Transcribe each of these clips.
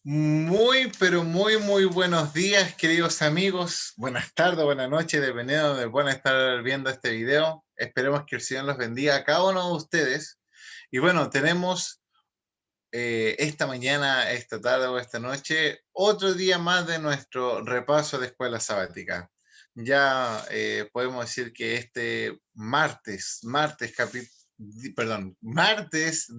Muy, pero muy buenos días, queridos amigos. Buenas tardes, buenas noches, dependiendo de donde puedan estar viendo este video. Esperemos que el Señor los bendiga a cada uno de ustedes. Y bueno, tenemos esta mañana, esta tarde o esta noche, otro día más de nuestro repaso de escuela sabática. Ya podemos decir que este martes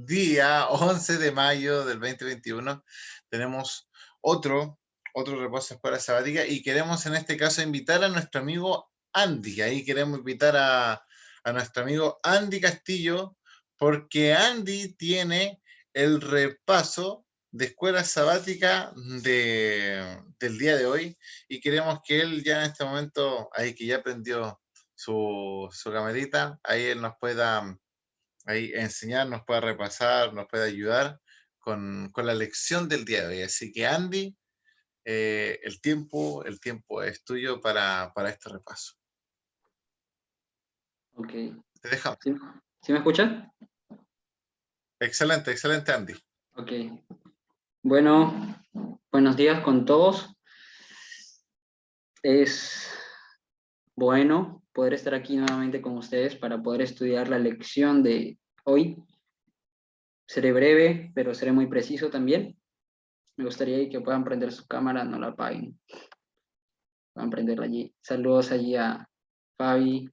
día 11 de mayo del 2021, tenemos otro repaso de escuela sabática y queremos en este caso invitar a nuestro amigo Andy. Ahí queremos invitar a nuestro amigo Andy Castillo, porque Andy tiene el repaso de escuela sabática del día de hoy y queremos que él ya en este momento, ahí que ya aprendió su camarita, ahí él nos pueda ahí enseñar, nos pueda repasar, nos pueda ayudar con la lección del día de hoy. Así que Andy, el tiempo es tuyo para este repaso. Ok. Te dejamos. ¿Sí me escuchan? Excelente, excelente, Andy. Ok. Bueno, buenos días con todos. Es bueno poder estar aquí nuevamente con ustedes para poder estudiar la lección de hoy. Seré breve, pero seré muy preciso también. Me gustaría que puedan prender su cámara, no la apaguen. Puedan prenderla allí. Saludos allí a Fabi,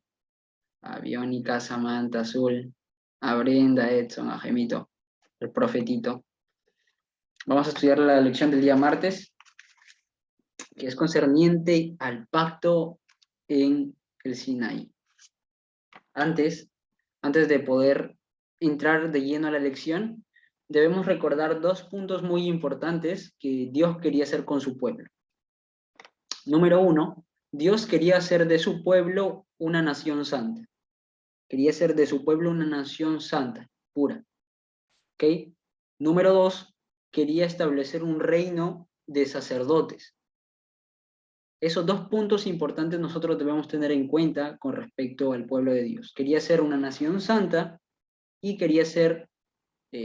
a Biónica, Samantha, Azul, a Brenda, Edson, a Gemito, el profetito. Vamos a estudiar la lección del día martes, que es concerniente al pacto en el Sinaí. Antes de poder entrar de lleno a la lección, debemos recordar dos puntos muy importantes que Dios quería hacer con su pueblo. Número uno, Dios quería hacer de su pueblo una nación santa. Quería hacer de su pueblo una nación santa, pura. ¿Ok? Número dos, quería establecer un reino de sacerdotes. Esos dos puntos importantes nosotros debemos tener en cuenta con respecto al pueblo de Dios. Quería ser una nación santa y quería ser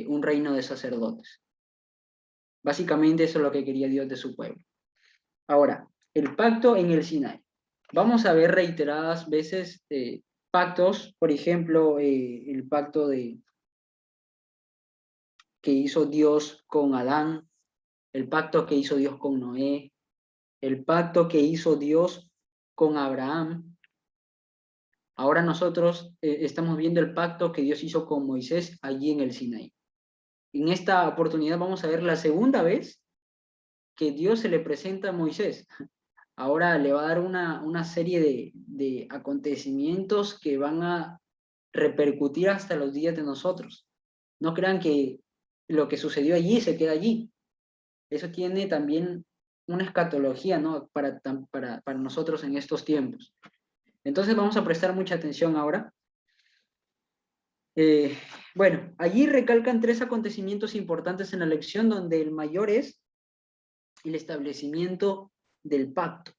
un reino de sacerdotes. Básicamente eso es lo que quería Dios de su pueblo. Ahora, el pacto en el Sinaí. Vamos a ver reiteradas veces pactos, por ejemplo, el pacto que hizo Dios con Adán, el pacto que hizo Dios con Noé, el pacto que hizo Dios con Abraham. Ahora nosotros estamos viendo el pacto que Dios hizo con Moisés allí en el Sinaí. En esta oportunidad vamos a ver la segunda vez que Dios se le presenta a Moisés. Ahora le va a dar una serie de acontecimientos que van a repercutir hasta los días de nosotros. No crean que lo que sucedió allí se queda allí. Eso tiene también una escatología, ¿no? para nosotros en estos tiempos. Entonces vamos a prestar mucha atención ahora. Bueno, allí recalcan tres acontecimientos importantes en la lección, donde el mayor es el establecimiento del pacto.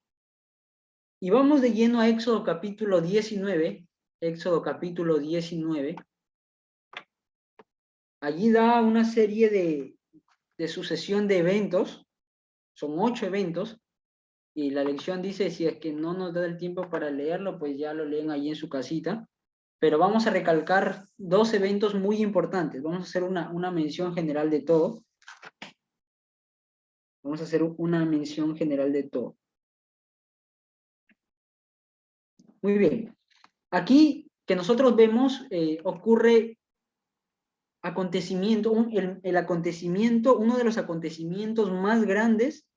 Y vamos de lleno a Éxodo capítulo 19. Éxodo capítulo 19. Allí da una serie de sucesión de eventos. Son 8 eventos. Y la lección dice, si es que no nos da el tiempo para leerlo, pues ya lo leen allí en su casita. Pero vamos a recalcar dos eventos muy importantes. Vamos a hacer una mención general de todo. Vamos a hacer una mención general de todo. Muy bien. Aquí que nosotros vemos ocurre acontecimiento, el acontecimiento, uno de los acontecimientos más grandes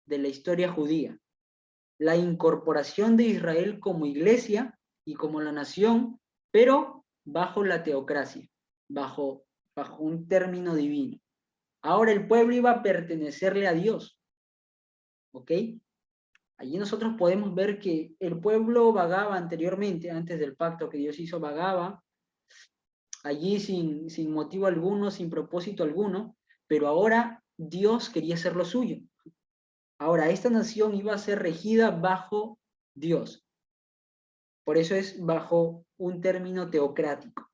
de la historia judía. La incorporación de Israel como iglesia y como la nación, pero bajo la teocracia, bajo un término divino. Ahora el pueblo iba a pertenecerle a Dios. ¿Ok? Allí nosotros podemos ver que el pueblo vagaba anteriormente, antes del pacto que Dios hizo, vagaba allí sin motivo alguno, sin propósito alguno, pero ahora Dios quería hacer lo suyo. Ahora, esta nación iba a ser regida bajo Dios. Por eso es bajo un término teocrático.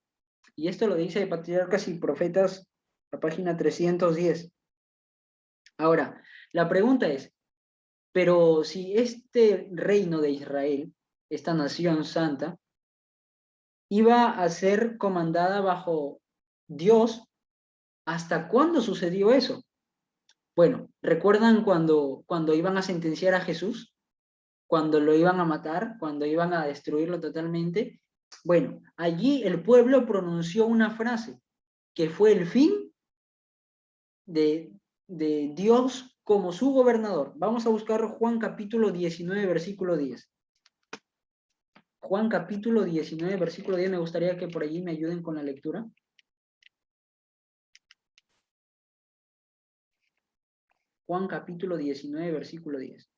Y esto lo dice de Patriarcas y Profetas, la página 310. Ahora, la pregunta es, pero si este reino de Israel, esta nación santa, iba a ser comandada bajo Dios, ¿hasta cuándo sucedió eso? Bueno, ¿recuerdan cuando iban a sentenciar a Jesús? Cuando lo iban a matar, cuando iban a destruirlo totalmente. Bueno, allí el pueblo pronunció una frase que fue el fin de, de Dios como su gobernador. Vamos a buscar Juan capítulo 19, versículo 10. Juan capítulo 19, versículo 10. Me gustaría que por allí me ayuden con la lectura. Juan capítulo 19, versículo 10.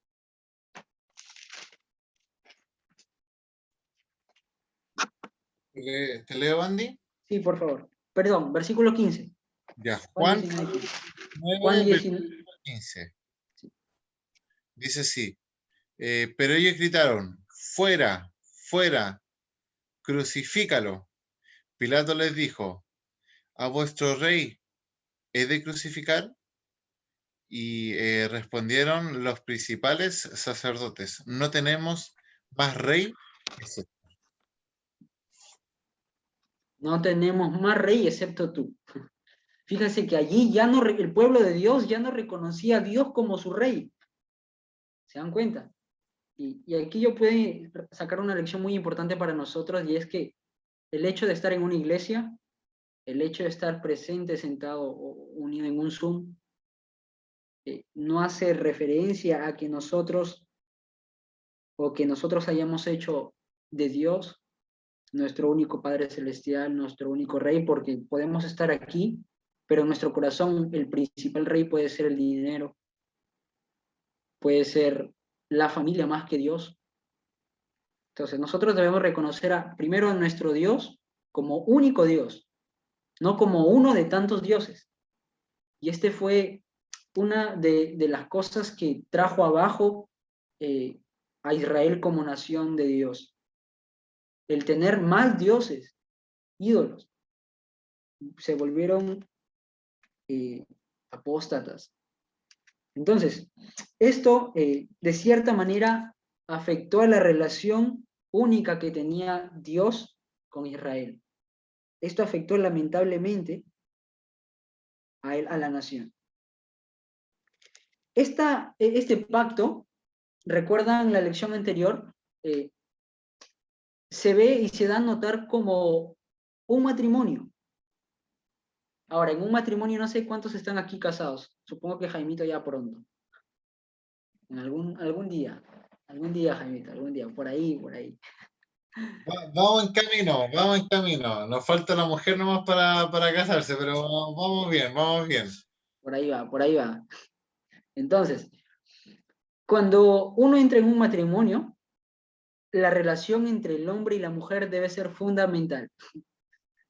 ¿Te leo, Andy? Sí, por favor. Perdón, versículo 15. Ya, Juan Juan 19, 15. Juan 9, 19. versículo 15. Sí. Dice así, pero ellos gritaron, fuera, fuera, crucifícalo. Pilato les dijo, ¿a vuestro rey he de crucificar? Y respondieron los principales sacerdotes, no tenemos más rey que César. No tenemos más rey excepto tú. Fíjese que allí ya no, el pueblo de Dios ya no reconocía a Dios como su rey. ¿Se dan cuenta? Y aquí yo puedo sacar una lección muy importante para nosotros, y es que el hecho de estar en una iglesia, el hecho de estar presente, sentado o unido en un Zoom, no hace referencia a que nosotros hayamos hecho de Dios nuestro único Padre Celestial, nuestro único Rey, porque podemos estar aquí, pero en nuestro corazón el principal Rey puede ser el dinero, puede ser la familia más que Dios. Entonces nosotros debemos reconocer primero a nuestro Dios como único Dios, no como uno de tantos dioses. Y este fue una de las cosas que trajo abajo a Israel como nación de Dios. El tener más dioses, ídolos, se volvieron apóstatas. Entonces, esto de cierta manera afectó a la relación única que tenía Dios con Israel. Esto afectó lamentablemente a la nación. Este pacto, recuerdan la lección anterior, se ve y se da a notar como un matrimonio. Ahora, en un matrimonio no sé cuántos están aquí casados. Supongo que Jaimito ya pronto. En algún día, Jaimito, algún día, por ahí, por ahí. Vamos en camino, vamos en camino. Nos falta la mujer nomás para casarse, pero vamos bien, vamos bien. Por ahí va, por ahí va. Entonces, cuando uno entra en un matrimonio, la relación entre el hombre y la mujer debe ser fundamental.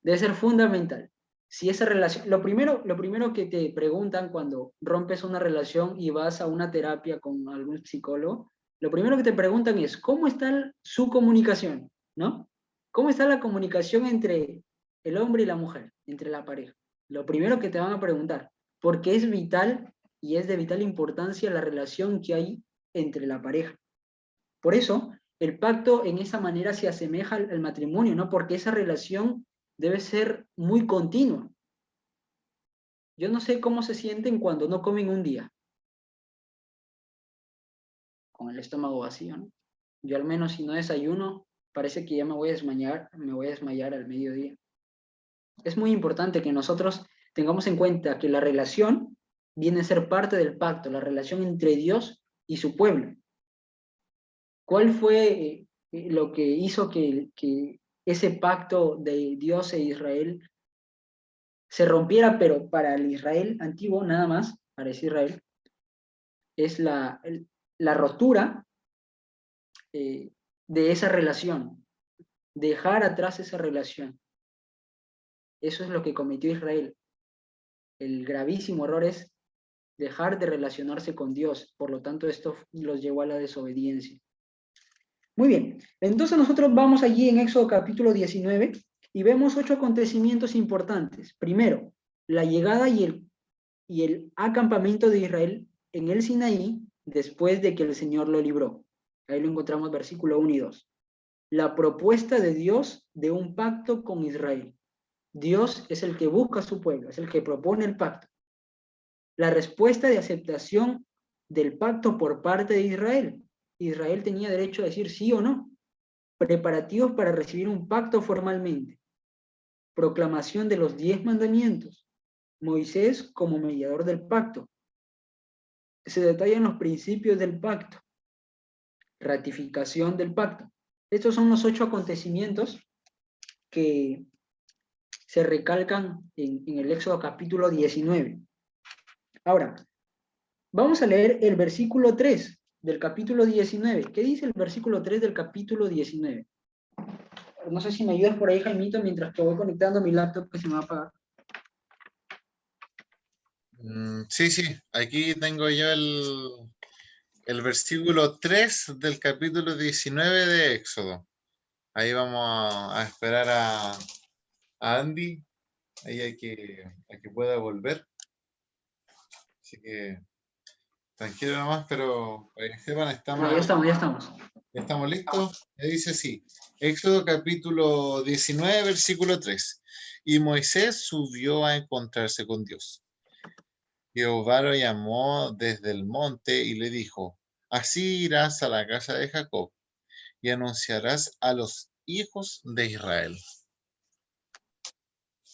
Debe ser fundamental. Si esa relación, lo primero que te preguntan cuando rompes una relación y vas a una terapia con algún psicólogo, lo primero que te preguntan es, ¿cómo está su comunicación? ¿No? ¿Cómo está la comunicación entre el hombre y la mujer, entre la pareja? Lo primero que te van a preguntar, porque es vital y es de vital importancia la relación que hay entre la pareja. Por eso, el pacto en esa manera se asemeja al matrimonio, ¿no? Porque esa relación debe ser muy continua. Yo no sé cómo se sienten cuando no comen un día, con el estómago vacío, ¿no? Yo al menos si no desayuno, parece que ya me voy a desmayar al mediodía. Es muy importante que nosotros tengamos en cuenta que la relación viene a ser parte del pacto, la relación entre Dios y su pueblo. ¿Cuál fue lo que hizo que ese pacto de Dios e Israel se rompiera, pero para el Israel antiguo, nada más, para ese Israel, es la rotura de esa relación, dejar atrás esa relación? Eso es lo que cometió Israel. El gravísimo error es dejar de relacionarse con Dios, por lo tanto esto los llevó a la desobediencia. Muy bien, entonces nosotros vamos allí en Éxodo capítulo 19 y vemos 8 acontecimientos importantes. Primero, la llegada y y el acampamento de Israel en el Sinaí después de que el Señor lo libró. Ahí lo encontramos versículo 1 y 2. La propuesta de Dios de un pacto con Israel. Dios es el que busca a su pueblo, es el que propone el pacto. La respuesta de aceptación del pacto por parte de Israel. Israel tenía derecho a decir sí o no. Preparativos para recibir un pacto formalmente. Proclamación de los 10 mandamientos. Moisés como mediador del pacto. Se detallan los principios del pacto. Ratificación del pacto. Estos son los 8 acontecimientos que se recalcan en el Éxodo capítulo 19. Ahora, vamos a leer el versículo 3 del capítulo 19. ¿Qué dice el versículo 3 del capítulo 19? No sé si me ayudas por ahí, Jaimito, mientras que voy conectando mi laptop que se me va a apagar. Sí, sí, aquí tengo yo el versículo 3 del capítulo 19 de Éxodo. Ahí vamos a esperar a Andy, ahí a que pueda volver. Así que tranquilo nomás, pero para que sepan, No, ya estamos. ¿ya estamos listos? Me dice así, Éxodo capítulo 19, versículo 3. Y Moisés subió a encontrarse con Dios. Jehová lo llamó desde el monte y le dijo, así irás a la casa de Jacob y anunciarás a los hijos de Israel.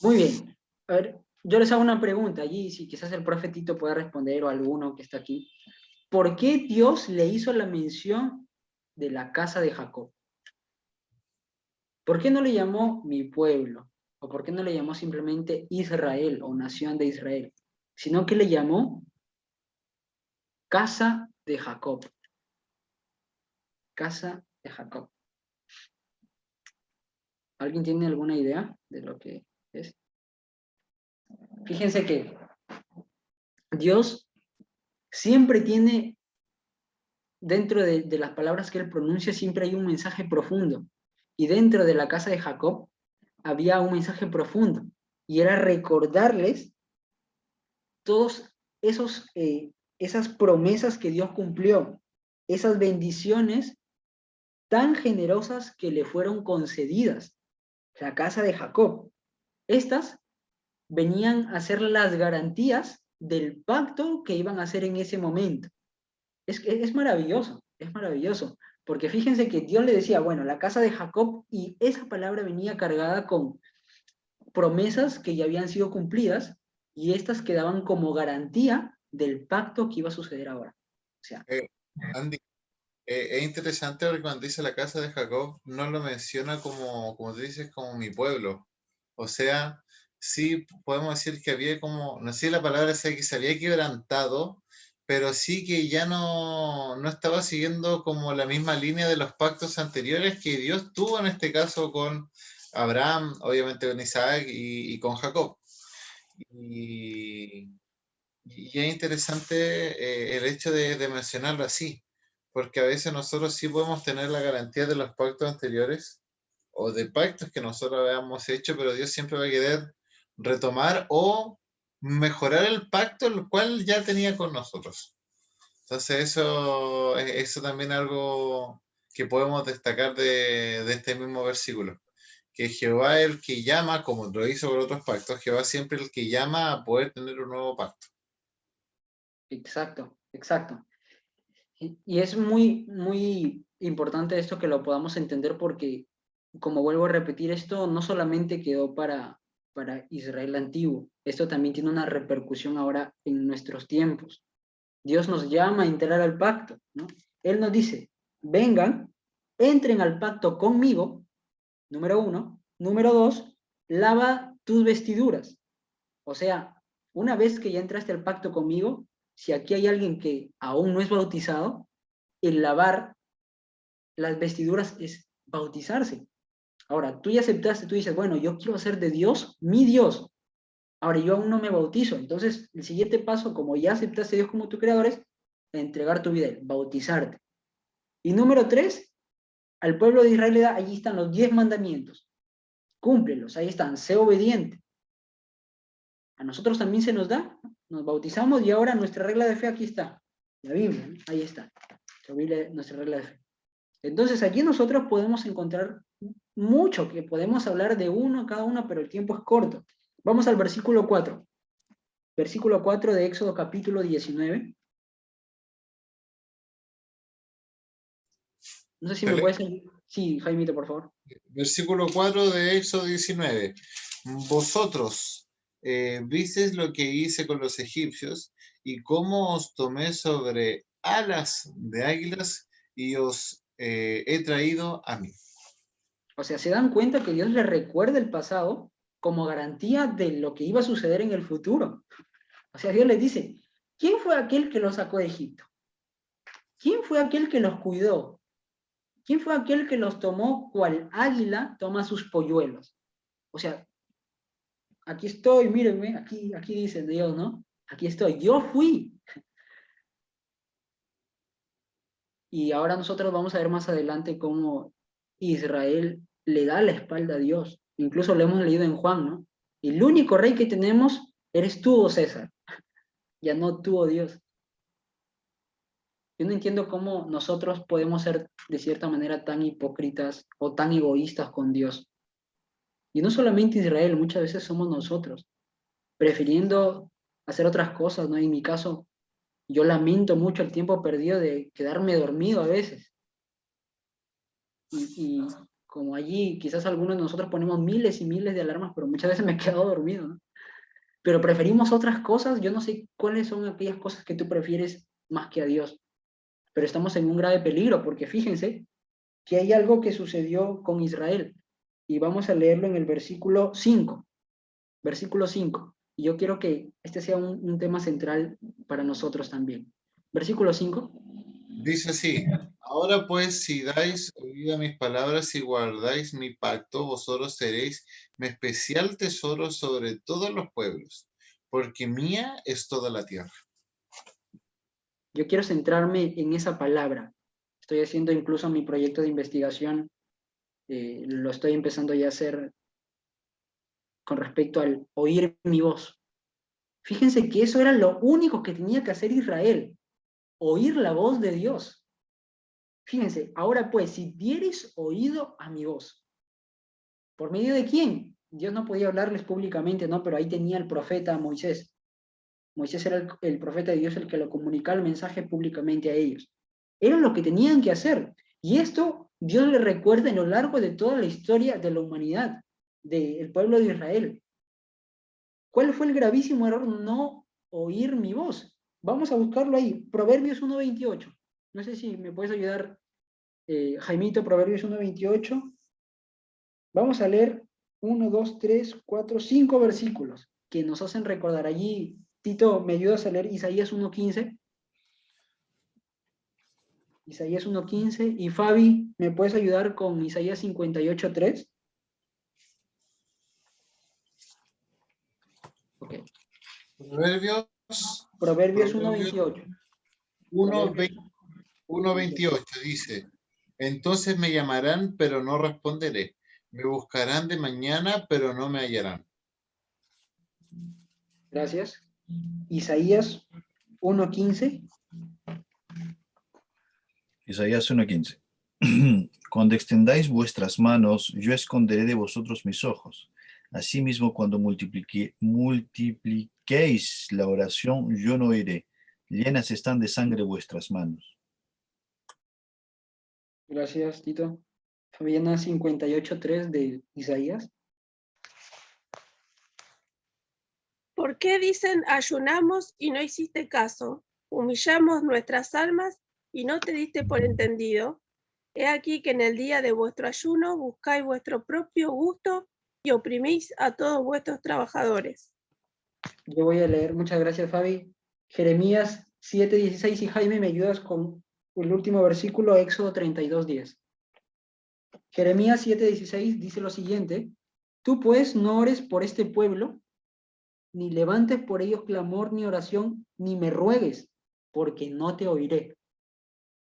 Muy bien. A ver, yo les hago una pregunta allí, si quizás el profetito pueda responder o alguno que está aquí. ¿Por qué Dios le hizo la mención de la casa de Jacob? ¿Por qué no le llamó mi pueblo? ¿O por qué no le llamó simplemente Israel o nación de Israel? Sino que le llamó casa de Jacob. Casa de Jacob. ¿Alguien tiene alguna idea de lo que es? Fíjense que Dios siempre tiene, dentro de las palabras que Él pronuncia, siempre hay un mensaje profundo. Y dentro de la casa de Jacob había un mensaje profundo. Y era recordarles todos esas promesas que Dios cumplió, esas bendiciones tan generosas que le fueron concedidas. La casa de Jacob. Estas venían a ser las garantías del pacto que iban a hacer en ese momento. Es maravilloso, porque fíjense que Dios le decía, bueno, la casa de Jacob, y esa palabra venía cargada con promesas que ya habían sido cumplidas, y estas quedaban como garantía del pacto que iba a suceder ahora. O sea, Andy, es interesante porque cuando dice la casa de Jacob, no lo menciona como tú dices, como mi pueblo. O sea, sí podemos decir que había como, no sé si la palabra sea que se había quebrantado, pero sí que ya no estaba siguiendo como la misma línea de los pactos anteriores que Dios tuvo en este caso con Abraham, obviamente con Isaac y con Jacob. Y, y es interesante el hecho de mencionarlo así, porque a veces nosotros sí podemos tener la garantía de los pactos anteriores o de pactos que nosotros habíamos hecho, pero Dios siempre va a querer retomar o mejorar el pacto el cual ya tenía con nosotros. Entonces eso también es algo que podemos destacar de este mismo versículo, que Jehová es el que llama, como lo hizo con otros pactos, Jehová siempre es el que llama a poder tener un nuevo pacto. exacto. Y es muy importante esto que lo podamos entender porque, como vuelvo a repetir, esto no solamente quedó para Israel antiguo, esto también tiene una repercusión ahora en nuestros tiempos. Dios nos llama a entrar al pacto, ¿no? Él nos dice, vengan, entren al pacto conmigo, número 1. Número 2, lava tus vestiduras. O sea, una vez que ya entraste al pacto conmigo, si aquí hay alguien que aún no es bautizado, el lavar las vestiduras es bautizarse. Ahora, tú ya aceptaste, tú dices, bueno, yo quiero hacer de Dios mi Dios. Ahora, yo aún no me bautizo. Entonces, el siguiente paso, como ya aceptaste a Dios como tu creador, es entregar tu vida, bautizarte. Y número 3, al pueblo de Israel le da, allí están los 10 mandamientos. Cúmplelos, ahí están, sé obediente. A nosotros también se nos da. Nos bautizamos y ahora nuestra regla de fe aquí está. La Biblia, ¿no? Ahí está. La Biblia, nuestra regla de fe. Entonces aquí nosotros podemos encontrar mucho, que podemos hablar de uno cada uno, pero el tiempo es corto. Vamos al versículo 4. Versículo 4 de Éxodo capítulo 19. No sé si me puedes... Sí, Jaimito, por favor. Versículo 4 de Éxodo 19. Vosotros visteis lo que hice con los egipcios y cómo os tomé sobre alas de águilas y os he traído a mí. O sea, se dan cuenta que Dios les recuerda el pasado como garantía de lo que iba a suceder en el futuro. O sea, Dios les dice, ¿quién fue aquel que los sacó de Egipto? ¿Quién fue aquel que los cuidó? ¿Quién fue aquel que los tomó cual águila toma sus polluelos? O sea, aquí estoy, mírenme, aquí dice Dios, ¿no? Aquí estoy, yo fui. Y ahora nosotros vamos a ver más adelante cómo Israel le da la espalda a Dios. Incluso lo hemos leído en Juan, ¿no? El único rey que tenemos eres tú, oh César. Ya no tú, oh Dios. Yo no entiendo cómo nosotros podemos ser de cierta manera tan hipócritas o tan egoístas con Dios. Y no solamente Israel, muchas veces somos nosotros, prefiriendo hacer otras cosas, ¿no? En mi caso, yo lamento mucho el tiempo perdido de quedarme dormido a veces. Y como allí, quizás algunos de nosotros ponemos miles y miles de alarmas, pero muchas veces me he quedado dormido, ¿no? Pero preferimos otras cosas, yo no sé cuáles son aquellas cosas que tú prefieres más que a Dios, pero estamos en un grave peligro, porque fíjense que hay algo que sucedió con Israel, y vamos a leerlo en el versículo 5, versículo 5, y yo quiero que este sea un tema central para nosotros también. Versículo 5. Dice así, ahora pues si dais oído a mis palabras y guardáis mi pacto, vosotros seréis mi especial tesoro sobre todos los pueblos, porque mía es toda la tierra. Yo quiero centrarme en esa palabra. Estoy haciendo incluso mi proyecto de investigación, lo estoy empezando ya a hacer con respecto al oír mi voz. Fíjense que eso era lo único que tenía que hacer Israel, oír la voz de Dios. Fíjense, ahora pues, si dieres oído a mi voz, ¿por medio de quién? Dios no podía hablarles públicamente, ¿no? Pero ahí tenía el profeta Moisés. Moisés era el profeta de Dios el que lo comunicaba el mensaje públicamente a ellos. Era lo que tenían que hacer. Y esto Dios le recuerda en lo largo de toda la historia de la humanidad, del pueblo de Israel. ¿Cuál fue el gravísimo error? No oír mi voz. Vamos a buscarlo ahí. Proverbios 1:28. No sé si me puedes ayudar, Jaimito, Proverbios 1:28. Vamos a leer 1, 2, 3, 4, 5 versículos que nos hacen recordar. Allí, Tito, ¿me ayudas a leer Isaías 1:15? Isaías 1:15. Y Fabi, ¿me puedes ayudar con Isaías 58:3? Ok. Proverbios 1:28. 1:28 dice, entonces me llamarán, pero no responderé. Me buscarán de mañana, pero no me hallarán. Gracias. Isaías 1:15. Isaías 1:15. Cuando extendáis vuestras manos, yo esconderé de vosotros mis ojos. Asimismo, cuando multipliquéis la oración, yo no oiré. Llenas están de sangre vuestras manos. Gracias, Tito. Fabiana 58:3 de Isaías. ¿Por qué dicen ayunamos y no hiciste caso? Humillamos nuestras almas y no te diste por entendido. He aquí que en el día de vuestro ayuno buscáis vuestro propio gusto y oprimís a todos vuestros trabajadores. Yo voy a leer, muchas gracias, Fabi. Jeremías 7:16, y Jaime, ¿me ayudas con el último versículo? Éxodo 32:10. Jeremías 7:16 dice lo siguiente: tú pues no ores por este pueblo, ni levantes por ellos clamor ni oración, ni me ruegues, porque no te oiré.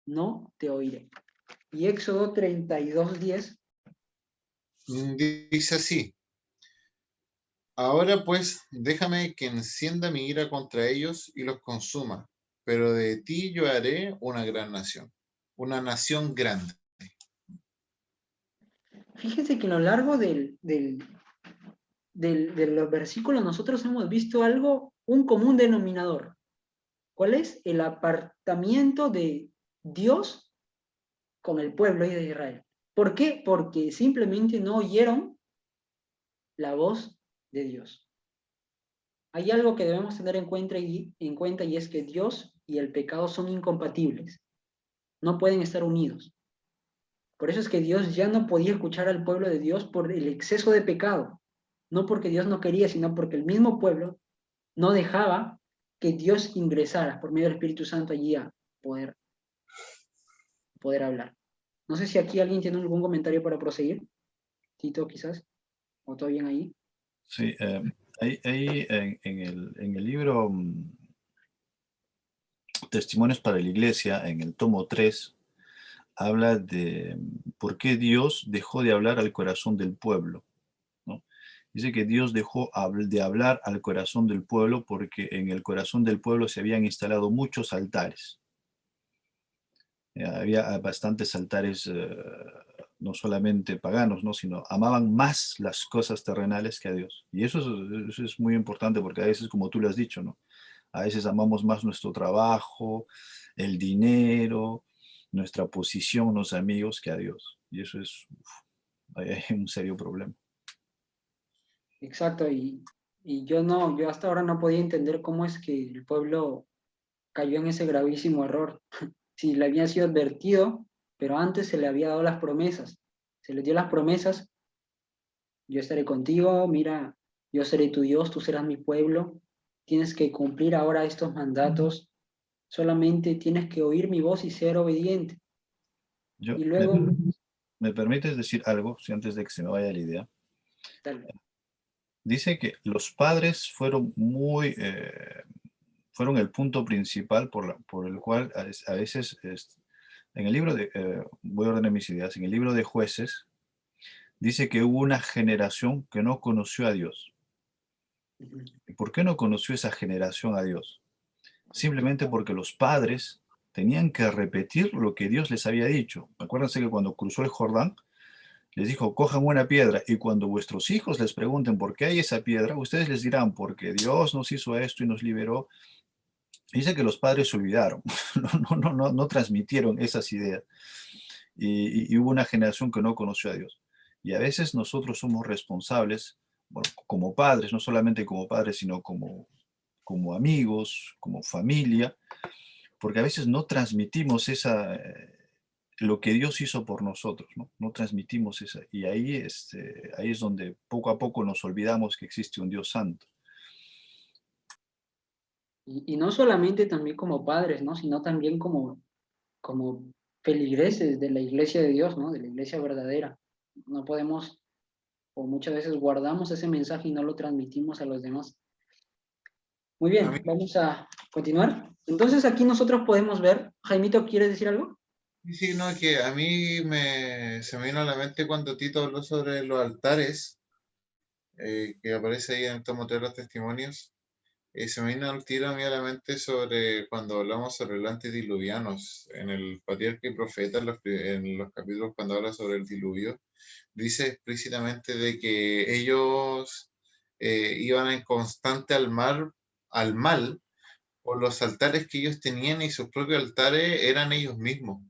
No te oiré. Y Éxodo 32:10. Dice así, Ahora pues, déjame que encienda mi ira contra ellos y los consuma, pero de ti yo haré una nación grande. Fíjense que a lo largo de los versículos nosotros hemos visto algo, un común denominador. ¿Cuál es? El apartamiento de Dios con el pueblo de Israel. ¿Por qué? Porque simplemente no oyeron la voz de Dios. Hay algo que debemos tener en cuenta y es que Dios y el pecado son incompatibles. No pueden estar unidos. Por eso es que Dios ya no podía escuchar al pueblo de Dios por el exceso de pecado. No porque Dios no quería, sino porque el mismo pueblo no dejaba que Dios ingresara por medio del Espíritu Santo allí a poder, poder hablar. No sé si aquí alguien tiene algún comentario para proseguir. Tito, quizás. ¿O todo bien ahí? Sí, ahí en el libro Testimonios para la Iglesia, en el tomo 3, habla de por qué Dios dejó de hablar al corazón del pueblo, ¿no? Dice que Dios dejó de hablar al corazón del pueblo porque en el corazón del pueblo se habían instalado muchos altares. Había bastantes altares, no solamente paganos, ¿no? Sino amaban más las cosas terrenales que a Dios. Y eso es muy importante porque a veces, como tú lo has dicho, ¿no? A veces amamos más nuestro trabajo, el dinero, nuestra posición, los amigos que a Dios. Y eso es hay un serio problema. Exacto, y yo hasta ahora no podía entender cómo es que el pueblo cayó en ese gravísimo error. Si le había sido advertido, pero antes se le había dado las promesas. Se le dio las promesas, yo estaré contigo, mira, yo seré tu Dios, tú serás mi pueblo. Tienes que cumplir ahora estos mandatos, solamente tienes que oír mi voz y ser obediente. Yo, Y luego, ¿Me permites decir algo, si antes de que se me vaya la idea? dale. Dice que los padres fueron fueron el punto principal por el cual a veces, en el libro voy a ordenar mis ideas, en el libro de Jueces, dice que hubo una generación que no conoció a Dios. ¿Y por qué no conoció esa generación a Dios? Simplemente porque los padres tenían que repetir lo que Dios les había dicho. Acuérdense que cuando cruzó el Jordán, les dijo, cojan una piedra y cuando vuestros hijos les pregunten por qué hay esa piedra, ustedes les dirán, porque Dios nos hizo esto y nos liberó. Dice que los padres se olvidaron, no transmitieron esas ideas y hubo una generación que no conoció a Dios. Y a veces nosotros somos responsables, bueno, como padres, no solamente como padres, sino como amigos, como familia, porque a veces no transmitimos lo que Dios hizo por nosotros, ¿no? No transmitimos esa. Y ahí es donde poco a poco nos olvidamos que existe un Dios santo. Y no solamente también como padres, ¿no? Sino también como feligreses de la iglesia de Dios, ¿no? De la iglesia verdadera. No podemos, o muchas veces guardamos ese mensaje y no lo transmitimos a los demás. Muy A mí, bien, vamos a continuar. Entonces aquí nosotros podemos ver, Jaimito, ¿quieres decir algo? sí, no, que a mí se me vino a la mente cuando Tito habló sobre los altares, que aparece ahí en el tomo 3 de los testimonios. Se me vino al tiro a mí a la mente sobre cuando hablamos sobre los antediluvianos, en el Patriarca y Profeta, en los capítulos cuando habla sobre el diluvio, dice explícitamente de que ellos iban en constante al mal, por los altares que ellos tenían y sus propios altares eran ellos mismos.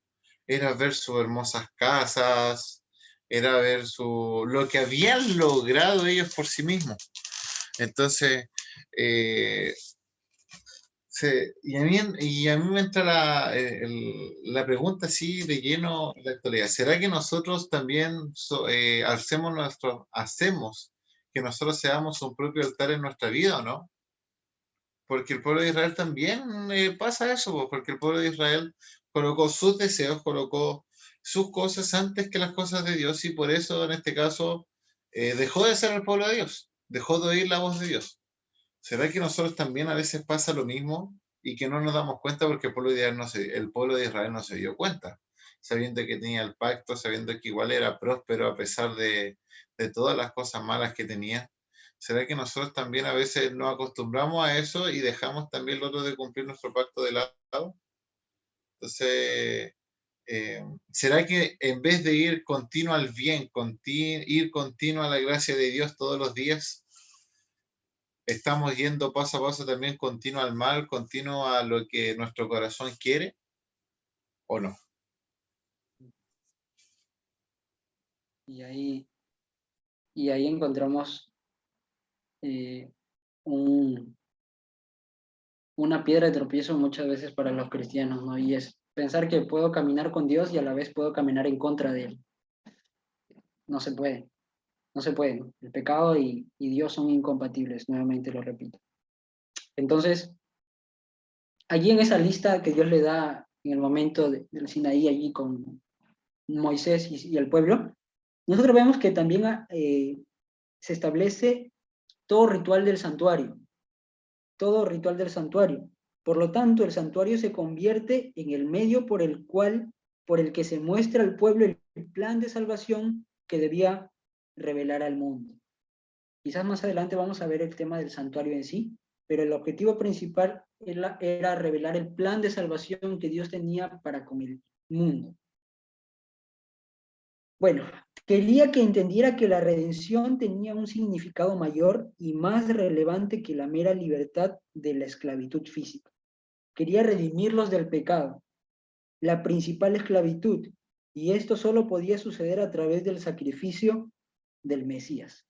Era ver sus hermosas casas, era ver lo que habían logrado ellos por sí mismos. Entonces, eh, y a mí me entra la pregunta así de lleno en la actualidad. ¿Será que nosotros también hacemos que nosotros seamos un propio altar en nuestra vida o no? Porque el pueblo de Israel también pasa eso, porque el pueblo de Israel colocó sus deseos, colocó sus cosas antes que las cosas de Dios y por eso en este caso dejó de ser el pueblo de Dios, dejó de oír la voz de Dios. ¿Será que nosotros también a veces pasa lo mismo y que no nos damos cuenta porque el pueblo de Israel no se dio cuenta? Sabiendo que tenía el pacto, sabiendo que igual era próspero a pesar de todas las cosas malas que tenía, ¿Será que nosotros también a veces nos acostumbramos a eso y dejamos también lo otro de cumplir nuestro pacto de lado? Entonces, ¿será que en vez de ir continuo al bien, ir continuo a la gracia de Dios todos los días, estamos yendo paso a paso también continuo al mal, continuo a lo que nuestro corazón quiere o no? Y ahí encontramos un, una piedra de tropiezo muchas veces para los cristianos, ¿no? Y es pensar que puedo caminar con Dios y a la vez puedo caminar en contra de Él. No se puede, no se puede, ¿no? El pecado y Dios son incompatibles, nuevamente lo repito. Entonces, allí en esa lista que Dios le da en el momento del Sinaí, allí con Moisés y el pueblo, nosotros vemos que también se establece todo ritual del santuario, todo ritual del santuario. Por lo tanto, el santuario se convierte en el medio por el que se muestra al pueblo el plan de salvación que debía revelar al mundo. Quizás más adelante vamos a ver el tema del santuario en sí, pero el objetivo principal era revelar el plan de salvación que Dios tenía para con el mundo. Bueno, quería que entendiera que la redención tenía un significado mayor y más relevante que la mera libertad de la esclavitud física. Quería redimirlos del pecado, la principal esclavitud, y esto solo podía suceder a través del sacrificio del Mesías.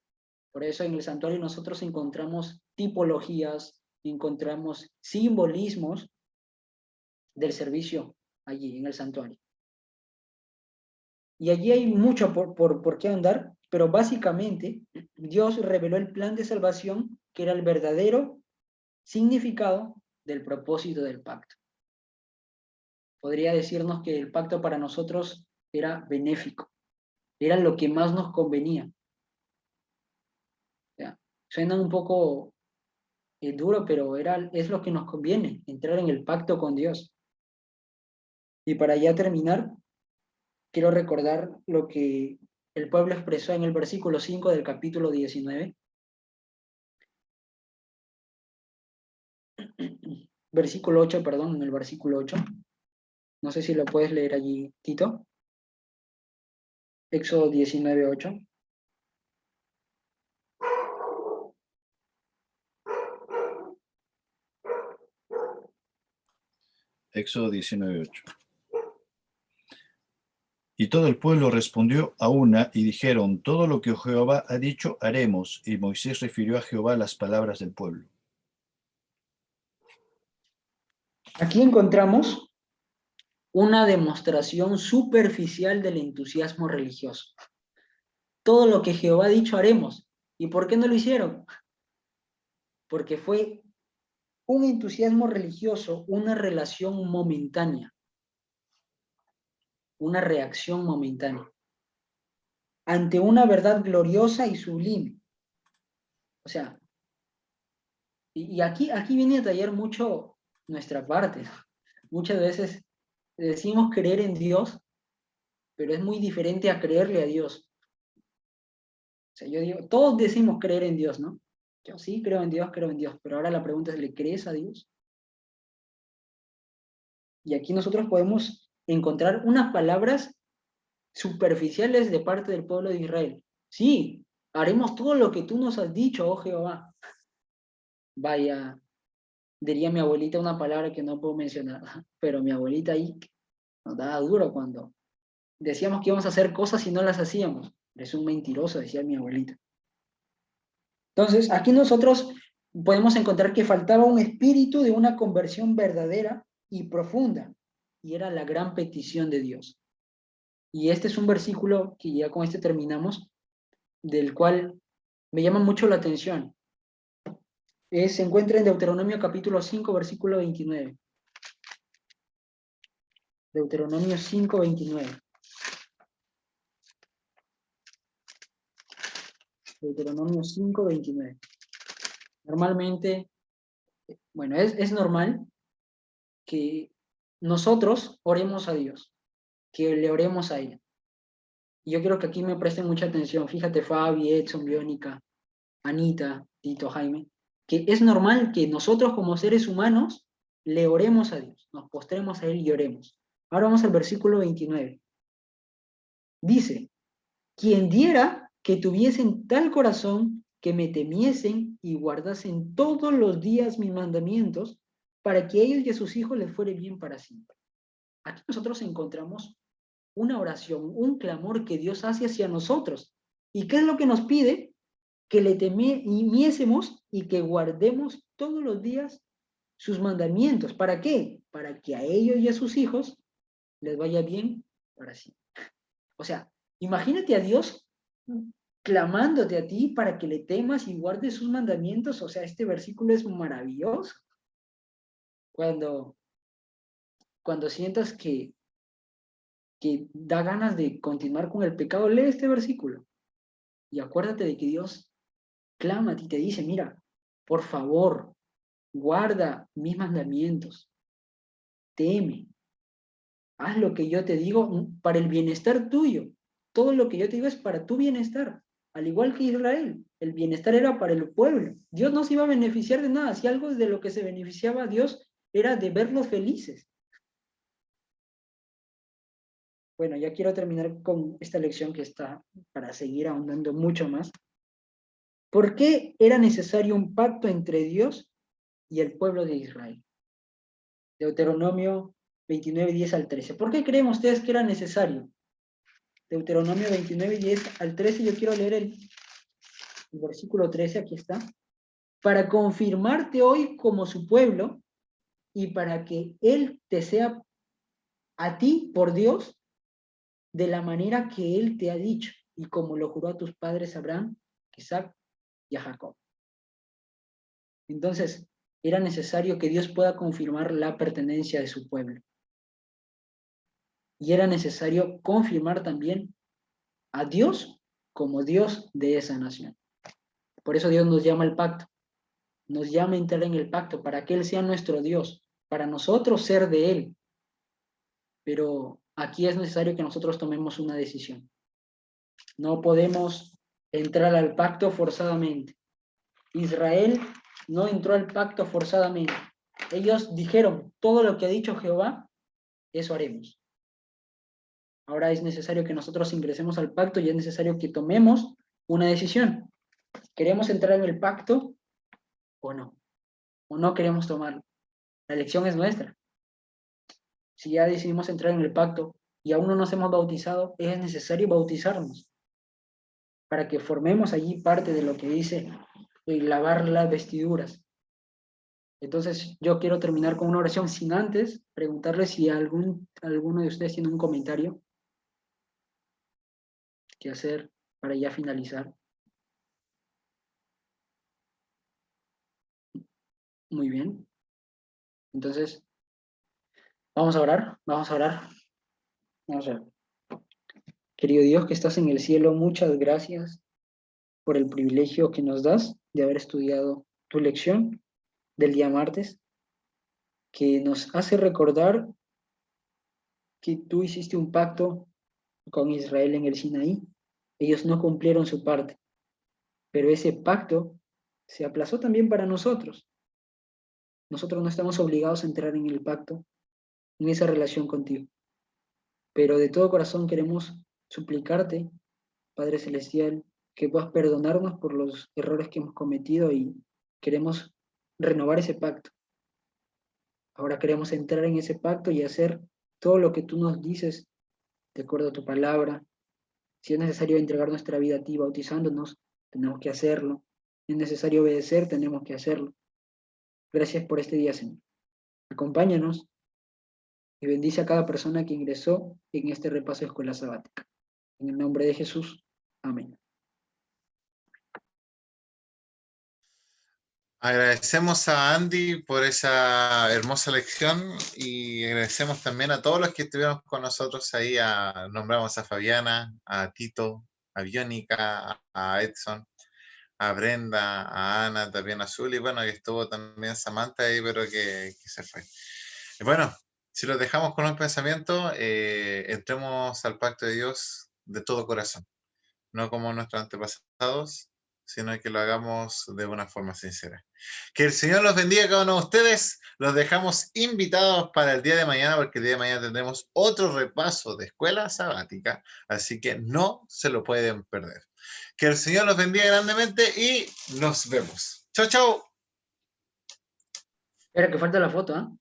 Por eso en el santuario nosotros encontramos tipologías, encontramos simbolismos del servicio allí en el santuario. Y allí hay mucho por qué andar, pero básicamente Dios reveló el plan de salvación que era el verdadero significado del propósito del pacto. Podría decirnos que el pacto para nosotros era benéfico, era lo que más nos convenía. ¿Ya? Suena un poco duro, pero es lo que nos conviene, entrar en el pacto con Dios. Y para ya terminar, quiero recordar lo que el pueblo expresó en el versículo 5 del capítulo 19. Versículo 8, perdón, en el versículo 8. No sé si lo puedes leer allí, Tito. Éxodo 19, 8. Éxodo 19:8. Y todo el pueblo respondió a una y dijeron: todo lo que Jehová ha dicho haremos. Y Moisés refirió a Jehová las palabras del pueblo. Aquí encontramos una demostración superficial del entusiasmo religioso. Todo lo que Jehová ha dicho haremos. ¿Y por qué no lo hicieron? Porque fue un entusiasmo religioso, una relación momentánea, una reacción momentánea ante una verdad gloriosa y sublime. O sea, y aquí viene a tallar mucho nuestra parte. Muchas veces decimos creer en Dios, pero es muy diferente a creerle a Dios. O sea, yo digo, todos decimos creer en Dios, ¿no? Yo sí creo en Dios, pero ahora la pregunta es, ¿le crees a Dios? Y aquí nosotros podemos encontrar unas palabras superficiales de parte del pueblo de Israel. Sí, haremos todo lo que tú nos has dicho, oh Jehová. Vaya, diría mi abuelita una palabra que no puedo mencionar, pero mi abuelita ahí nos daba duro cuando decíamos que íbamos a hacer cosas y no las hacíamos. Es un mentiroso, decía mi abuelita. Entonces, aquí nosotros podemos encontrar que faltaba un espíritu de una conversión verdadera y profunda, y era la gran petición de Dios. Y este es un versículo que ya con este terminamos, del cual me llama mucho la atención. Se encuentra en Deuteronomio capítulo 5, versículo 29. Deuteronomio 5, 29. Deuteronomio 5, 29. Normalmente, bueno, es normal que nosotros oremos a Dios, que le oremos a Él. Y yo quiero que aquí me presten mucha atención. Fíjate, Fabi, Edson, Biónica. Anita, Tito, Jaime, que es normal que nosotros como seres humanos le oremos a Dios, nos postremos a Él y oremos. Ahora vamos al versículo 29. Dice, quien diera que tuviesen tal corazón que me temiesen y guardasen todos los días mis mandamientos, para que a ellos y a sus hijos les fuere bien para siempre. Aquí nosotros encontramos una oración, un clamor que Dios hace hacia nosotros. ¿Y qué es lo que nos pide? Que le temiésemos y que guardemos todos los días sus mandamientos. ¿Para qué? Para que a ellos y a sus hijos les vaya bien para siempre. O sea, imagínate a Dios clamándote a ti para que le temas y guardes sus mandamientos. O sea, este versículo es maravilloso. Cuando sientas que da ganas de continuar con el pecado, lee este versículo y acuérdate de que Dios clama a ti y te dice, mira, por favor, guarda mis mandamientos, teme, haz lo que yo te digo para el bienestar tuyo. Todo lo que yo te digo es para tu bienestar. Al igual que Israel, el bienestar era para el pueblo. Dios no se iba a beneficiar de nada. Si algo de lo que se beneficiaba a Dios era de verlos felices. Bueno, ya quiero terminar con esta lección que está para seguir ahondando mucho más. ¿Por qué era necesario un pacto entre Dios y el pueblo de Israel? Deuteronomio 29, 10 al 13. ¿Por qué creen ustedes que era necesario? Deuteronomio 29, 10 al 13, yo quiero leer el versículo 13, aquí está. Para confirmarte hoy como su pueblo y para que Él te sea a ti por Dios de la manera que Él te ha dicho y como lo juró a tus padres Abraham, Isaac y a Jacob. Entonces, era necesario que Dios pueda confirmar la pertenencia de su pueblo. Y era necesario confirmar también a Dios como Dios de esa nación. Por eso Dios nos llama al pacto. Nos llama a entrar en el pacto para que Él sea nuestro Dios, para nosotros ser de Él. Pero aquí es necesario que nosotros tomemos una decisión. No podemos entrar al pacto forzadamente. Israel no entró al pacto forzadamente. Ellos dijeron, todo lo que ha dicho Jehová, eso haremos. Ahora es necesario que nosotros ingresemos al pacto y es necesario que tomemos una decisión. ¿Queremos entrar en el pacto o no? ¿O no queremos tomarlo? La elección es nuestra. Si ya decidimos entrar en el pacto y aún no nos hemos bautizado, es necesario bautizarnos para que formemos allí parte de lo que dice lavar las vestiduras. Entonces, yo quiero terminar con una oración sin antes preguntarle si alguno de ustedes tiene un comentario que hacer para ya finalizar. Muy bien. Entonces, vamos a orar, vamos a orar. Vamos a orar. Querido Dios que estás en el cielo, muchas gracias por el privilegio que nos das de haber estudiado tu lección del día martes, que nos hace recordar que tú hiciste un pacto con Israel en el Sinaí. Ellos no cumplieron su parte, pero ese pacto se aplazó también para nosotros. Nosotros no estamos obligados a entrar en el pacto, en esa relación contigo. Pero de todo corazón queremos suplicarte, Padre Celestial, que puedas perdonarnos por los errores que hemos cometido y queremos renovar ese pacto. Ahora queremos entrar en ese pacto y hacer todo lo que tú nos dices de acuerdo a tu palabra. Si es necesario entregar nuestra vida a ti bautizándonos, tenemos que hacerlo. Si es necesario obedecer, tenemos que hacerlo. Gracias por este día, Señor. Acompáñanos y bendice a cada persona que ingresó en este repaso de escuela sabática. En el nombre de Jesús. Amén. Agradecemos a Andy por esa hermosa lección y agradecemos también a todos los que estuvieron con nosotros ahí. Nombramos a Fabiana, a Tito, a Biónica, a Edson, a Brenda, a Ana, también a Zuli, bueno, que estuvo también Samantha ahí, pero que se fue. Y bueno, si los dejamos con un pensamiento, entremos al pacto de Dios de todo corazón, no como nuestros antepasados, sino que lo hagamos de una forma sincera. Que el Señor los bendiga a cada uno de ustedes. Los dejamos invitados para el día de mañana, porque el día de mañana tendremos otro repaso de escuela sabática, así que no se lo pueden perder. Que el Señor los bendiga grandemente y nos vemos. Chau, chau. Espera, que falta la foto, ¿ah?